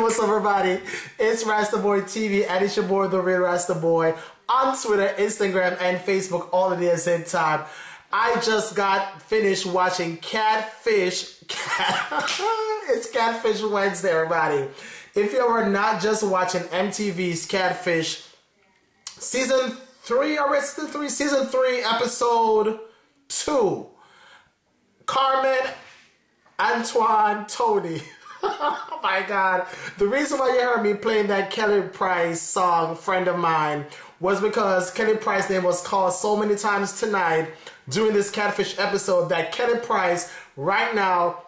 What's up, everybody? It's Rasta Boy TV, and it's your boy, the real Rasta Boy, on Twitter, Instagram, and Facebook all at the same time. I just got finished watching Catfish. It's Catfish Wednesday, everybody. If you are not just watching MTV's Catfish, season 3, season 3, episode 2. Carmen, Antwane, Tony. Oh my God. The reason why you heard me playing that Kelly Price song, Friend of Mine, was because Kelly Price's name was called so many times tonight during this Catfish episode that Kelly Price, right now,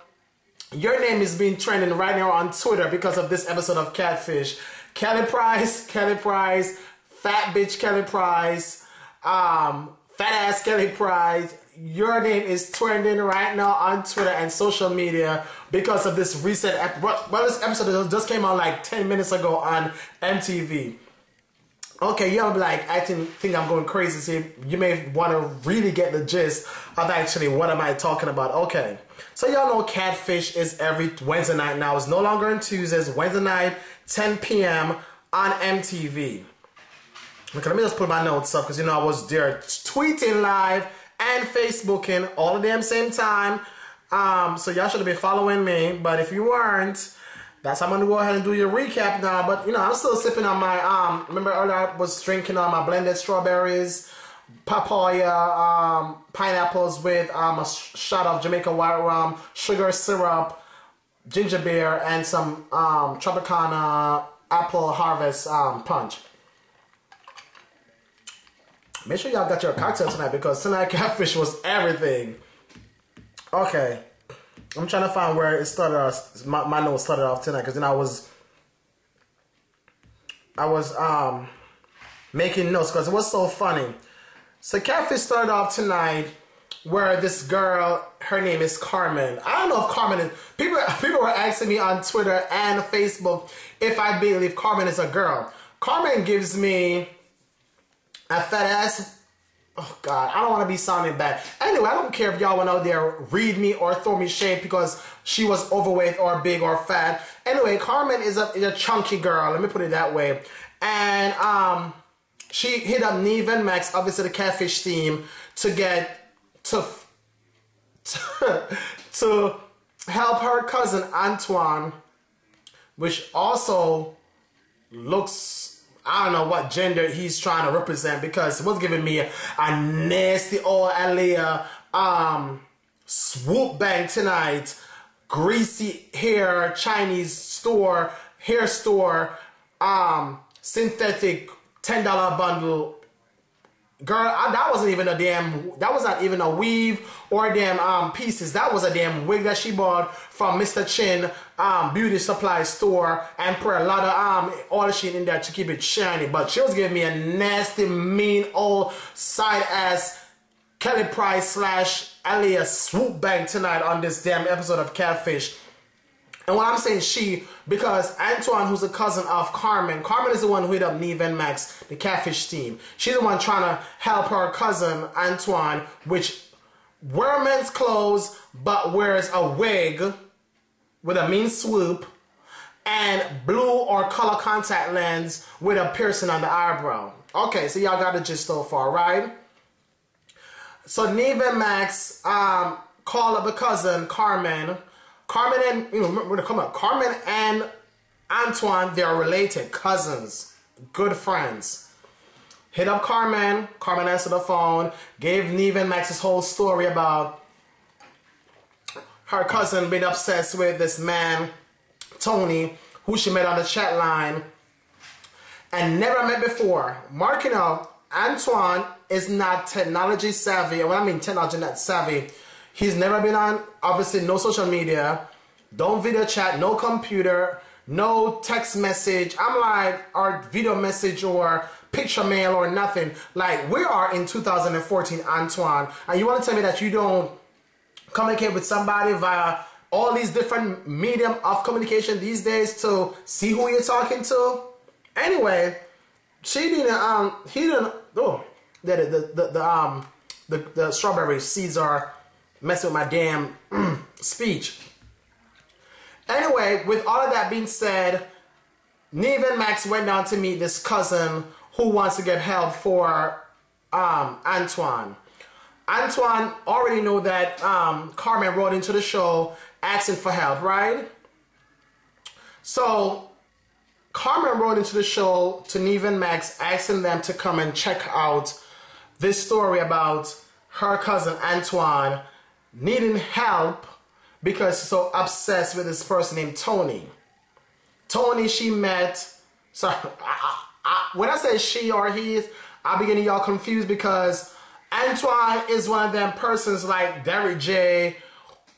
your name is being trending right now on Twitter because of this episode of Catfish. Kelly Price, fat bitch Kelly Price, fat ass Kelly Price. Your name is trending right now on Twitter and social media because of this recent, this episode just came out like 10 minutes ago on MTV. Okay, you'll be like, I think I'm going crazy. So you may want to really get the gist of actually what am I talking about. Okay, so y'all know Catfish is every Wednesday night now. It's no longer on Tuesdays, Wednesday night, 10 p.m. on MTV. Okay, let me just put my notes up because, you know, I was there tweeting live and Facebooking all at the same time. So y'all should be following me. But if you weren't, that's how I'm gonna go ahead and do your recap now. But you know, I'm still sipping on my remember earlier I was drinking on my blended strawberries, papaya, pineapples with a shot of Jamaica white rum, sugar syrup, ginger beer, and some Tropicana apple harvest punch. Make sure y'all got your cocktail tonight because tonight Catfish was everything. Okay, I'm trying to find where it started off. My notes started off tonight because then I was making notes because it was so funny. So Catfish started off tonight where this girl, her name is Carmen. I don't know if Carmen is, people were asking me on Twitter and Facebook if I believe Carmen is a girl. Carmen gives me a fat ass. Oh God, I don't want to be sounding bad. Anyway, I don't care if y'all went out there read me or throw me shade because she was overweight or big or fat. Anyway, Carmen is a chunky girl. Let me put it that way. And she hit up Neve and Max, obviously the Catfish team, to get to help her cousin Antwane, which also looks, I don't know what gender he's trying to represent because it was giving me a nasty old Aaliyah swoop bang tonight. Greasy hair, Chinese store, hair store, synthetic $10 bundle. Girl, that wasn't even a damn, that was not even a weave or damn pieces. That was a damn wig that she bought from Mr. Chin beauty supply store and put a lot of oil sheen in there to keep it shiny. But she was giving me a nasty, mean, old side ass Kelly Price slash Aaliyah swoop bang tonight on this damn episode of Catfish. And when I'm saying she, because Antwane, who's a cousin of Carmen, Carmen is the one who hit up Neve and Max, the Catfish team. She's the one trying to help her cousin Antwane, which wears men's clothes but wears a wig with a mean swoop and blue or color contact lens with a piercing on the eyebrow. Okay, so y'all got the gist so far, right? So Neve and Max call up the cousin Carmen. Carmen and, you know, Carmen and Antwane, they're related, cousins, good friends. Hit up Carmen. Carmen answered the phone, gave Neve and Max this whole story about her cousin being obsessed with this man, Tony, who she met on the chat line and never met before. Marking out, Antwane is not technology savvy. And when I mean technology not savvy, he's never been on, obviously, no social media, don't video chat, no computer, no text message. I'm like, or video message or picture mail or nothing. Like, we are in 2014, Antwane, and you want to tell me that you don't communicate with somebody via all these different medium of communication these days to see who you're talking to? Anyway, she didn't, he didn't, oh, the strawberry seeds are messing with my damn speech. Anyway, with all of that being said, Neve and Max went down to meet this cousin who wants to get help for Antwane. Antwane already knew that Carmen wrote into the show asking for help, right? So Carmen wrote into the show to Neve and Max asking them to come and check out this story about her cousin Antwane needing help because she's so obsessed with this person named Tony. Tony she met, sorry, when I say she or he, I'm beginning y'all confused because Antwane is one of them persons like Derrick J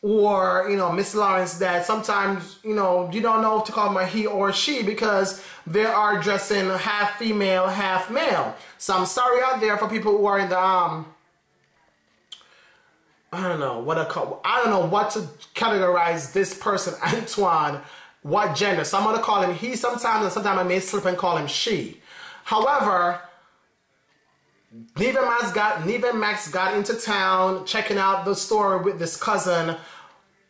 or, you know, Miss Lawrence that sometimes, you know, you don't know if to call them a he or she because they are dressing half female, half male. So I'm sorry out there for people who are in the, I don't know what to categorize this person, Antwane, what gender. So I'm going to call him he sometimes, and sometimes I may slip and call him she. However, Neve and Max got into town checking out the story with this cousin,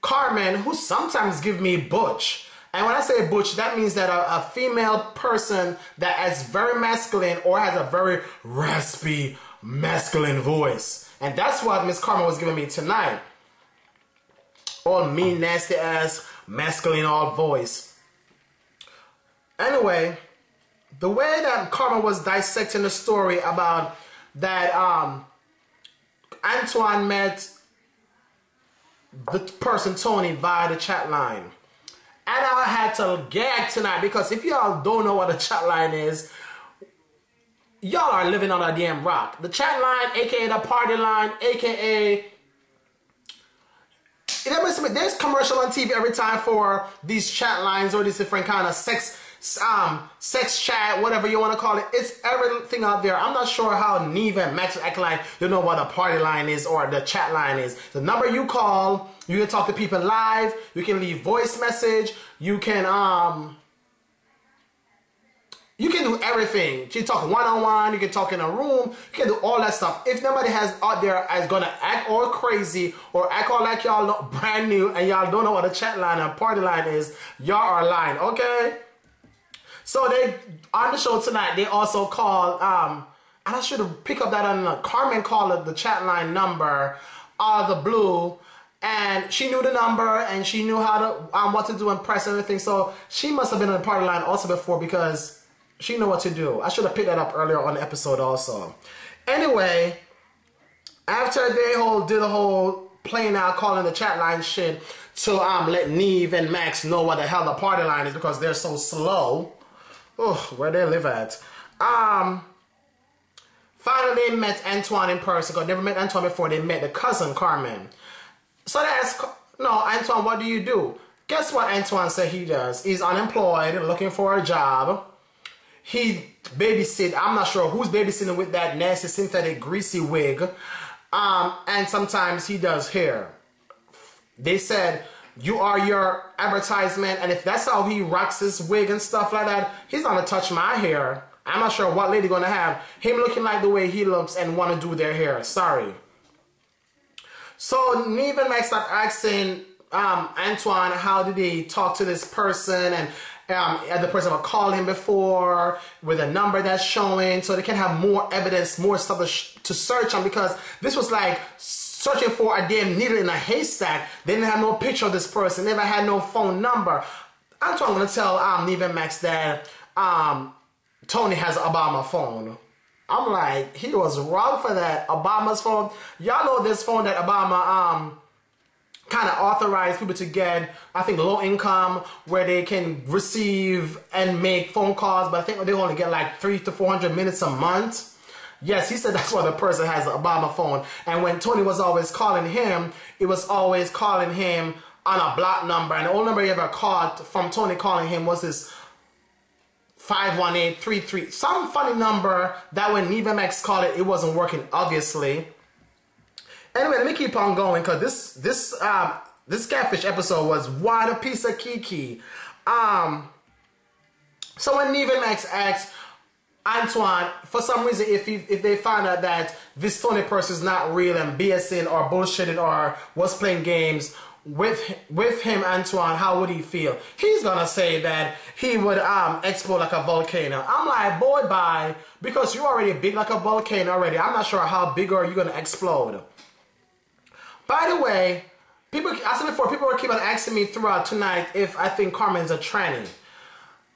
Carmen, who sometimes give me butch. And when I say butch, that means that a female person that is very masculine or has a very raspy masculine voice. And that's what Miss Carmen was giving me tonight. All mean, nasty ass, masculine all voice. Anyway, the way that Carmen was dissecting the story about that Antwane met the person Tony via the chat line. And I had to gag tonight because if y'all don't know what the chat line is, y'all are living on a damn rock. The chat line, aka the party line, aka there's commercial on TV every time for these chat lines or these different kind of sex chat, whatever you want to call it. It's everything out there. I'm not sure how Neve and Max act like you know what a party line is or the chat line is. The number you call, you can talk to people live, you can leave voice message, you can do everything. You can talk one-on-one, you can talk in a room, you can do all that stuff. If nobody has out there is gonna act all crazy or act all like y'all look brand new and y'all don't know what a chat line and party line is, y'all are lying, okay? So they, on the show tonight, they also called, and I should have picked up that on Carmen called the chat line number out of the blue, and she knew the number and she knew how to, what to do and press and everything. So she must have been on the party line also before because she knew what to do. I should have picked that up earlier on the episode also. Anyway, after they did the whole playing out, calling the chat line shit to let Neve and Max know what the hell the party line is because they're so slow. Oh, where they live at. Finally they met Antwane in person because they never met Antwane before. They met the cousin Carmen. So they asked, no, Antwane, what do you do? Guess what Antwane said he does? He's unemployed, looking for a job. He babysit. I'm not sure who's babysitting with that nasty synthetic greasy wig. And sometimes he does hair. They said, you are your advertisement, and if that's how he rocks his wig and stuff like that, he's gonna touch my hair. I'm not sure what lady gonna have him looking like the way he looks and want to do their hair. Sorry. So Neve and Max start asking Antwane how did he talk to this person, and the person will call him before with a number that's showing, so they can have more evidence, more stuff to search on, because this was like searching for a damn needle in a haystack. They didn't have no picture of this person, never had no phone number. I'm gonna tell Neve and Max that Tony has Obama phone. I'm like, he was wrong for that. Obama's phone. Y'all know this phone that Obama kind of authorized people to get, I think, low income, where they can receive and make phone calls, but I think they only get like 300 to 400 minutes a month. Yes, he said that's why the person has an Obama phone. And when Tony was always calling him, it was always calling him on a block number. And the only number he ever called from Tony calling him was this 51833. Some funny number that when Neve and Max called it, it wasn't working, obviously. Anyway, let me keep on going because this Catfish episode was what a piece of kiki. So when Neve and Max asked Antwane, for some reason, if they find out that this Tony person is not real and BSing or bullshitting or was playing games, with him, Antwane, how would he feel? He's gonna say that he would explode like a volcano. I'm like, boy, bye, because you're already big like a volcano already. I'm not sure how big are you gonna explode. By the way, people, I said before, people were keep on asking me throughout tonight if I think Carmen's a tranny.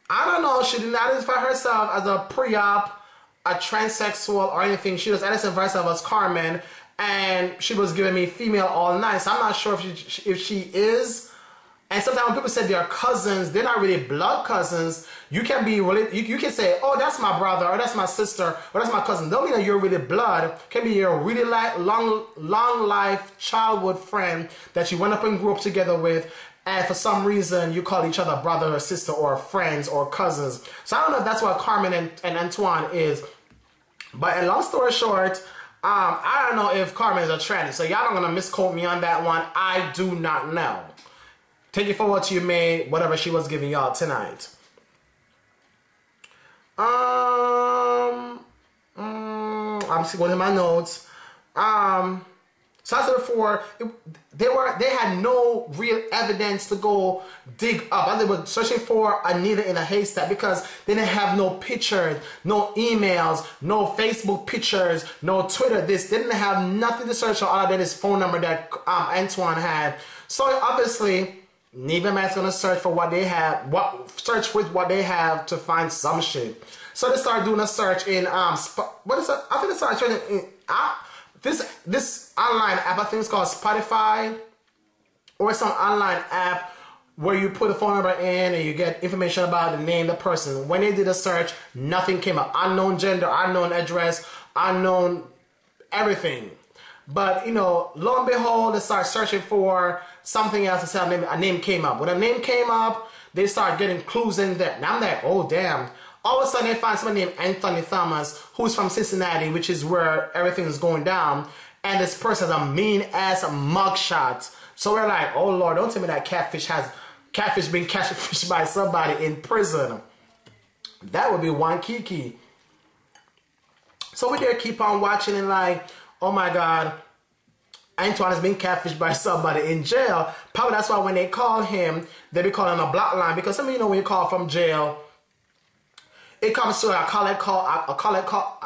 I don't know. She did not identify herself as a pre-op, a transsexual, or anything. She just identified herself as Carmen, and she was giving me female all night. So I'm not sure if she is. And sometimes when people say they're cousins, they're not really blood cousins. You can be really, you can say, oh, that's my brother, or that's my sister, or that's my cousin. Don't mean that you're really blood. Can be your really long life childhood friend that you went up and grew up together with, and for some reason you call each other brother or sister or friends or cousins. So I don't know if that's what Carmen and Antwane is. But in long story short, I don't know if Carmen is a tranny. So y'all don't gonna misquote me on that one. I do not know. Take it for what you may, whatever she was giving y'all tonight. I'm just going to my notes. So I said before, they had no real evidence to go dig up. They were searching for a needle in a haystack because they didn't have no pictures, no emails, no Facebook pictures, no Twitter. They didn't have nothing to search on other than his phone number that Antwane had. So obviously, neither man's gonna search for what they have, search with what they have to find some shit. So they started doing a search in what is it? I think they started searching in this online app. I think it's called Spotify, or some online app where you put a phone number in and you get information about the name, the person. When they did a search, nothing came up. Unknown gender, unknown address, unknown everything. But, you know, lo and behold, they start searching for something else to say a name came up. When a name came up, they start getting clues in there. Now I'm like, oh, damn. All of a sudden, they find someone named Antwane Thomas, who's from Cincinnati, which is where everything is going down. And this person has a mean-ass mugshot. So we're like, oh, Lord, don't tell me that Catfish being catfished by somebody in prison. That would be one kiki. So we there keep on watching and like, oh my God, Antwane has been catfished by somebody in jail. Probably that's why when they call him, they be calling a block line. Because some of you know when you call from jail, it comes through, I call it call.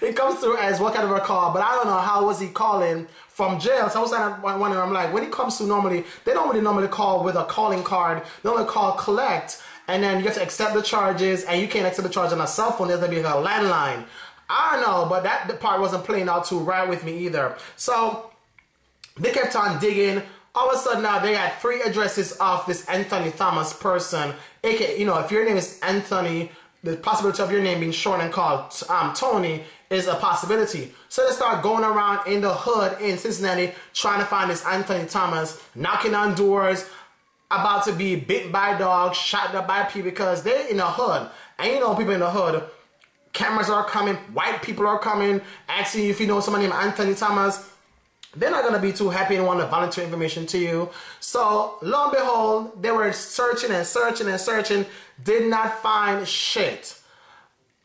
It comes through as what kind of a call, but I don't know how was he calling from jail. So I was wondering, I'm like, when it comes to normally, they don't really normally call with a calling card. They only call collect, and then you have to accept the charges, and you can't accept the charge on a cell phone. There's going to be a landline. I don't know, but that part wasn't playing out too right with me either. So they kept on digging. All of a sudden now they had 3 addresses of this Antwane Thomas person. AKA, you know, if your name is Anthony, the possibility of your name being short and called Tony is a possibility. So they start going around in the hood in Cincinnati trying to find this Antwane Thomas, knocking on doors, about to be bitten by dogs, shot up by people because they're in the hood. And you know, people in the hood, cameras are coming, white people are coming, asking you if you know someone named Antwane Thomas. They're not going to be too happy and want to volunteer information to you. So, lo and behold, they were searching and searching and searching, did not find shit.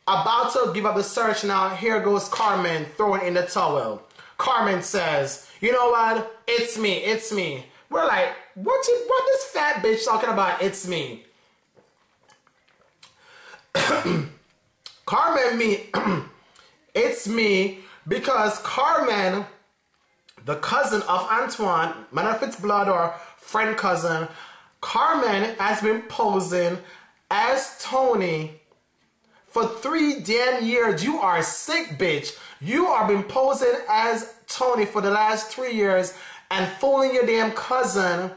About to give up the search now, here goes Carmen throwing in the towel. Carmen says, you know what? It's me, it's me. We're like, what this fat bitch talking about? It's me. Carmen, me. It's me because Carmen, the cousin of Antwane, matter if it's blood or friend cousin, Carmen has been posing as Tony for 3 damn years. You are sick, bitch. You are been posing as Tony for the last 3 years and fooling your damn cousin,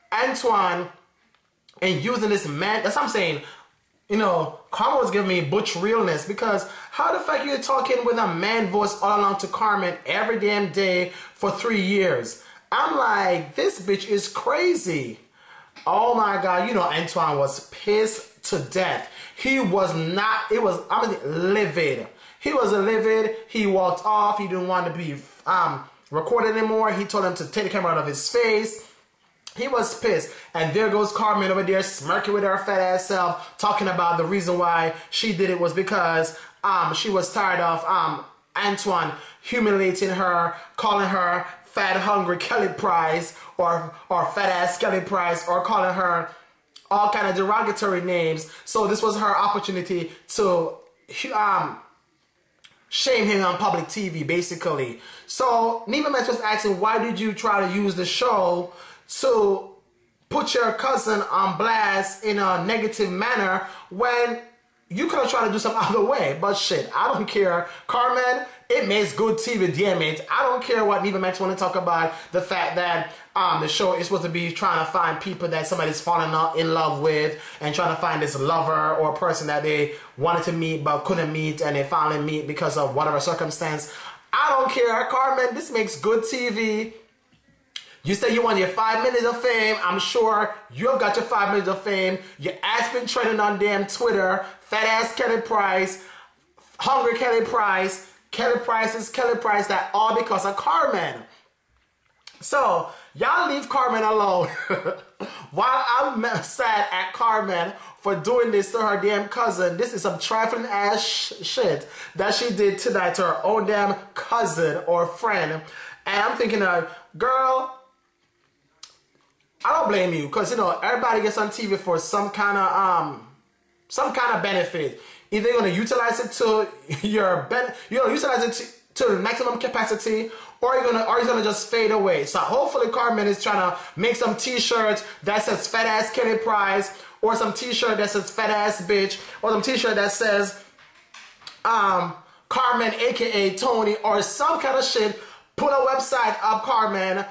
Antwane, and using this man. That's what I'm saying. You know, Carmen was giving me butch realness because how the fuck you talking with a man voice all along to Carmen every damn day for 3 years? I'm like, this bitch is crazy. Oh my God, you know Antwane was pissed to death. He was not, livid. He was livid. He walked off. He didn't want to be recorded anymore. He told him to take the camera out of his face. He was pissed. And there goes Carmen over there smirking with her fat ass self, talking about the reason why she did it was because she was tired of Antwane humiliating her, calling her fat, hungry Kelly Price or fat ass Kelly Price, or calling her all kind of derogatory names. So this was her opportunity to shame him on public TV, basically. So Neva Max was asking, why did you try to use the show to put your cousin on blast in a negative manner when you could have tried to do some other way? But shit, I don't care. Carmen, it makes good TV, damn it. I don't care what Neva Max want to talk about. The fact that the show is supposed to be trying to find people that somebody's falling in love with, and trying to find this lover or person that they wanted to meet but couldn't meet, and they finally meet because of whatever circumstance. I don't care. Carmen, this makes good TV. You say you want your 5 minutes of fame. I'm sure you've got your 5 minutes of fame. Your ass been trending on damn Twitter. Fat ass Kelly Price, hungry Kelly Price, Kelly Price's Kelly Price, that all because of Carmen. So y'all leave Carmen alone. While I'm sad at Carmen for doing this to her damn cousin. This is some trifling ass shit that she did tonight to her own damn cousin or friend. And I'm thinking, girl, I don't blame you, because you know everybody gets on TV for some kind of benefit. Either you're gonna utilize it to utilize it to the maximum capacity, or you're gonna just fade away. So hopefully Carmen is trying to make some T-shirts that says fat ass Kelly Price, or some T-shirt that says fat ass bitch, or some T-shirt that says Carmen aka Tony, or some kind of shit. Put a website up, Carmen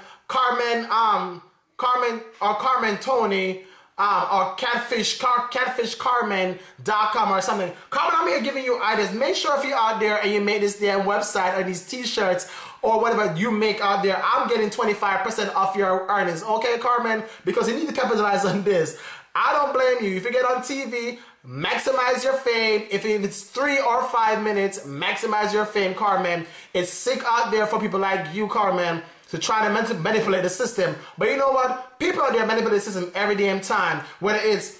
Tony, or catfishcarmen.com or something. Carmen, I'm here giving you ideas. Make sure if you're out there and you make this damn website or these T-shirts or whatever you make out there, I'm getting 25% off your earnings. Okay, Carmen? Because you need to capitalize on this. I don't blame you. If you get on TV, maximize your fame. If it's 3 or 5 minutes, maximize your fame, Carmen. It's sick out there for people like you, Carmen, to try to manipulate the system. But you know what? People out there manipulate the system every damn time. Whether it's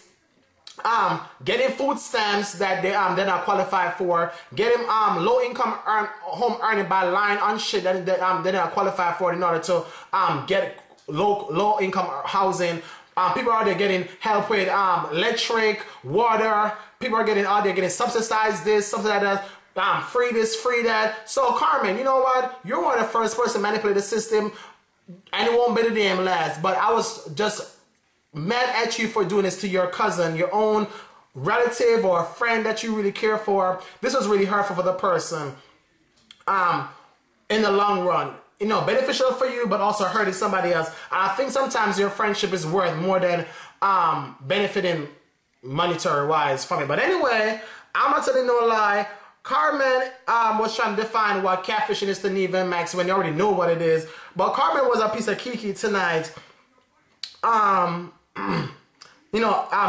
getting food stamps that they're not qualified for, getting low income home earning by lying on shit that they're not qualified for in order to get low income housing. People are out there getting help with electric, water. People are getting out there getting subsidized this, subsidized that. Free this, free that. So Carmen, you know what? You're one of the first person to manipulate the system, and it won't be the damn last. But I was just mad at you for doing this to your cousin, your own relative or friend that you really care for. This was really hurtful for the person. In the long run, you know, beneficial for you, but also hurting somebody else. I think sometimes your friendship is worth more than benefiting monetary wise from it. But anyway, I'm not telling no lie. Carmen was trying to define what catfishing is to Neva Max when you already know what it is. But Carmen was a piece of kiki tonight.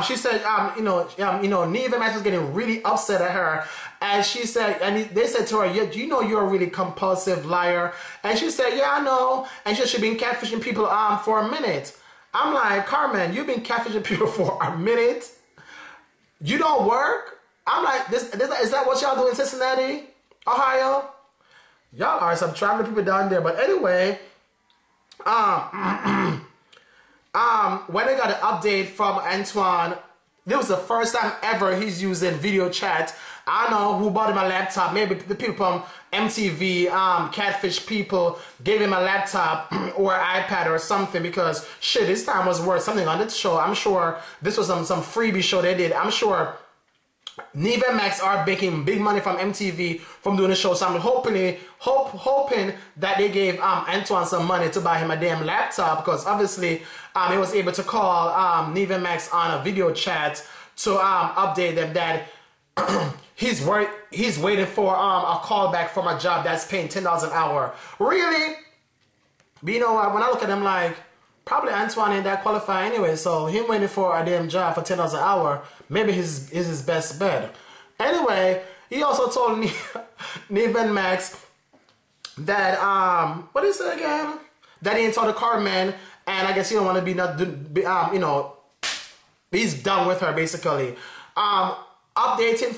She said, Neva Max was getting really upset at her, and she said, and they said to her, "Yeah, you know you're a really compulsive liar." And she said, "Yeah, I know." And she said she'd been catfishing people for a minute. I'm like, Carmen, you've been catfishing people for a minute? You don't work? I'm like, is that what y'all do in Cincinnati, Ohio? Y'all are some traveling people down there. But anyway, when I got an update from Antwane, this was the first time ever he's using video chat. I don't know who bought him a laptop. Maybe the people from MTV, Catfish people gave him a laptop or iPad or something, because shit, this time was worth something on this show. I'm sure this was some freebie show they did. I'm sure Neva Max are making big money from MTV from doing the show, so I'm hoping that they gave Antwane some money to buy him a damn laptop, because obviously he was able to call Neva Max on a video chat to update them that he's waiting for a call back from a job that's paying $10 an hour. Really? But you know what? When I look at him, like, probably Antwane ain't that qualified anyway, so him waiting for a damn job for $10 an hour maybe is his best bet. Anyway, he also told me, Neva Max, that, what did he say again? That he ain't told the Carmen, and I guess he don't want to he's done with her, basically. Update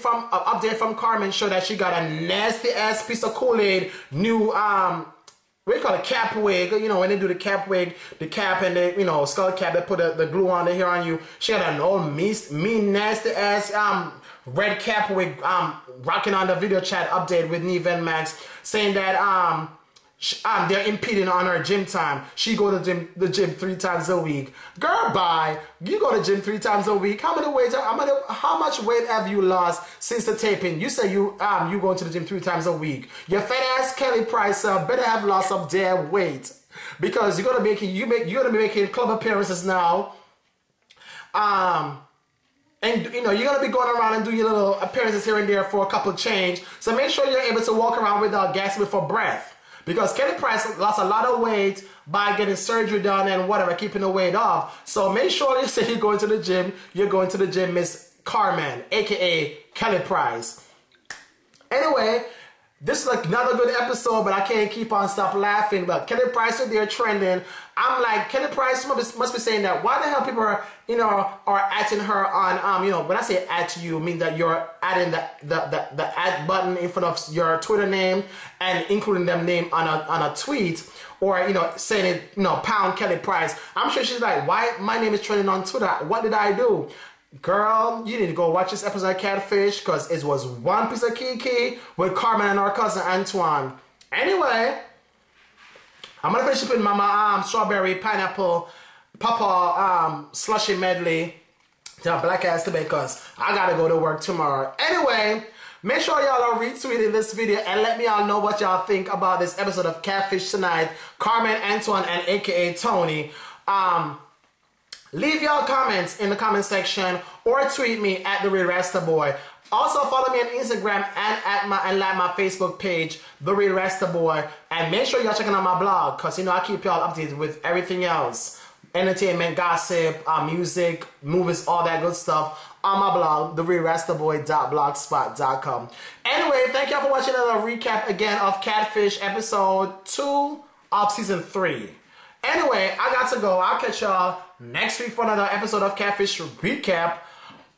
from Carmen showed that she got a nasty ass piece of Kool-Aid, new, what you call it, cap wig. You know, when they do the cap wig, the cap and the, you know, skull cap, they put the glue on the hair on you. She had an old mean nasty ass red cap wig rocking on the video chat update with Neve and Max, saying that they're impeding on her gym time. She go to the gym 3 times a week. Girl, bye. You go to gym 3 times a week. How much weight have you lost since the taping? You say you going to the gym 3 times a week. Your fat ass Kelly Price better have lost some damn weight, because you're gonna be making club appearances now. And you know, you're gonna be going around and do your little appearances here and there for a couple change. So make sure you're able to walk around without gasping for breath. Because Kelly Price lost a lot of weight by getting surgery done and whatever, keeping the weight off. So make sure you say you're going to the gym, Miss Carmen, aka Kelly Price. Anyway, this is like another good episode, but I can't keep on stop laughing. But Kelly Price is there trending. I'm like, Kelly Price must be saying that. Why the hell people are, you know, are adding her on, you know, when I say add to you, I mean that you're adding the add button in front of your Twitter name and including them name on a tweet, or, you know, saying it, you know, pound Kelly Price. I'm sure she's like, why my name is trending on Twitter? What did I do? Girl, you need to go watch this episode of Catfish, because it was one piece of kiki with Carmen and our cousin Antwane. Anyway, I'm gonna finish putting my strawberry pineapple papa slushy medley to a black ass today, because I gotta go to work tomorrow. Anyway, make sure y'all are retweeting this video and let me all know what y'all think about this episode of Catfish tonight. Carmen, Antwane, and aka Tony. Leave your comments in the comment section or tweet me at The Real Rasta Boy. Also follow me on Instagram and like my Facebook page, The Real Rasta Boy. And make sure y'all checking out my blog, because you know I keep y'all updated with everything else. Entertainment, gossip, music, movies, all that good stuff on my blog, therealrastaboy.blogspot.com. Anyway, thank y'all for watching another recap again of Catfish episode 2 of season 3. Anyway, I got to go. I'll catch y'all next week for another episode of Catfish Recap.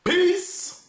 Peace!